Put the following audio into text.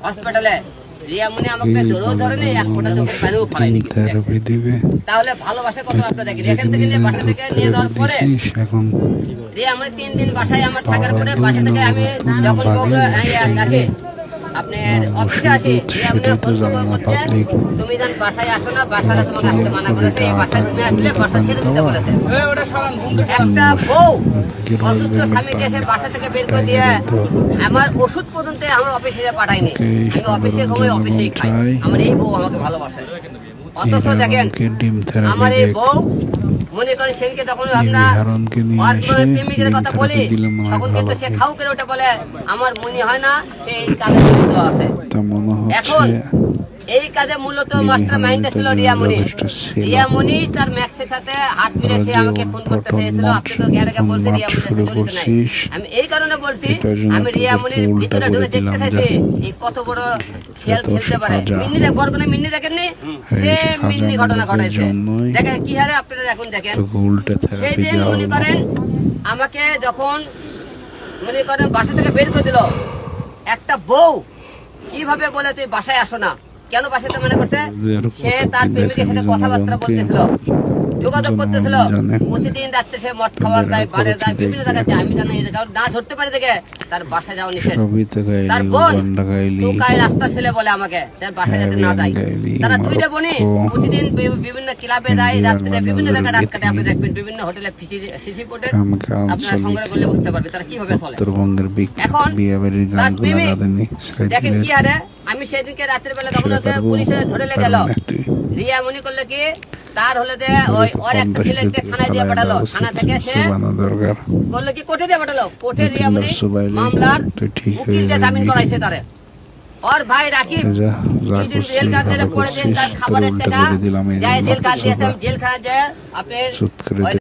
হসপিটালে রিয়ামনি আমাকে জোরও ধরেনি, এক ফোঁটা চোখের পানিও ফেলায়নি। তাহলে ভালোবাসা কত আপনারা দেখেন। এখান থেকে নিয়ে বাসা থেকে নিয়ে যাওয়ার পরে রিয়ামনি 3 দিন বাসায় আমার থাকার পরে বাসা থেকে আমি যখন আসে আপনার অফিসে আসি, রিয়ামনি করছে তুমি যেন বাসায় আসো না, বাসায় তোমাকে আসতে মানা করেছে, এই বাসায় তুমি আসলে বাসা ছেড়ে দিতে বলেছে। একটা বউ অসুস্থ স্বামীকে সে বাসা থেকে বের করে দিয়ে আমার ওষুধ পর্যন্ত আমার অফিসে পাঠায়নি। আমি অফিসে ঘুমাই, অফিসেই খাই। আমার এই বউ আমাকে ভালোবাসে। অথচ দেখেন আমার এই বউ মনে করেন সেদিনকে তখন আমরা প্রেমিকের কথা বলি, তখন কিন্তু সে খাও করে ওটা বলে আমার মনে হয় না সেই কাজে জড়িত আছে। এখন এই কাজে মূলত মাস্টার মাইন্ডটা ছিল রিয়ামনি। রিয়ামনি তার ম্যাক্সের সাথে হাত মিলে সে আমাকে ফোন করতে চেয়েছিল। আপনি তো গ্যারেকে বলতে রিয়ামনির সাথে জড়িত নাই। আমি এই কারণে বলছি, আমি রিয়ামনির ভিতরে ঢুকে দেখতে চাইছি এই কত বড় খেয়াল খেলতে পারে। মিন্নি দেখ বড় মিন্নি দেখেননি, সে মিন্নি ঘটনা ঘটাইছে। দেখেন কি হারে আপনারা এখন দেখেন। সেই দিন মনে করেন আমাকে যখন মনে করেন বাসা থেকে বের করে দিল, একটা বউ কিভাবে বলে তুই বাসায় আসো না, কেন বাসাতে মনে করছে? সে তার প্রেমিকের সাথে কথাবার্তা বলতেছিল, যোগাযোগ করতেছিল। প্রতিদিন রাত্রে সে মদ খাবার যায়, বাড়ে যায়, বিভিন্ন জায়গায় যায়। আমি জানি না ধরতে পারি দেখে তার বাসায় যাওয়া নিষেধ। তার বোন টোকায় রাস্তা ছেলে বলে আমাকে তার বাসায় যাতে না যায়। তারা দুইটা বোনই প্রতিদিন বিভিন্ন ক্লাবে যায়, রাত্রে বিভিন্ন জায়গায় রাত কাটে। আপনি দেখবেন বিভিন্ন হোটেলে সিসি কোর্টে আপনারা সংগ্রহ করলে বুঝতে পারবে তারা কিভাবে চলে। এখন তার প্রেমিক দেখেন কি হারে। আমি সেদিনকে রাত্রে বেলা তখন পুলিশে ধরে গেল, রিয়ামনি করলে কি তার হলে যে ওর একটা ছেলেকে থানায় দিয়ে পাঠালো, থানা থেকে সে করলে কি কোর্টে দিয়ে পাঠালো। কোর্টে রিয়ামনি মামলার উকিল দিয়ে জামিন করাইছে তারে। ওর ভাই রাকিব জেল কাটতে পড়েছেন, তার খাবারের টাকা জেল কাট দিয়েছে, জেলখানা যায় আপনার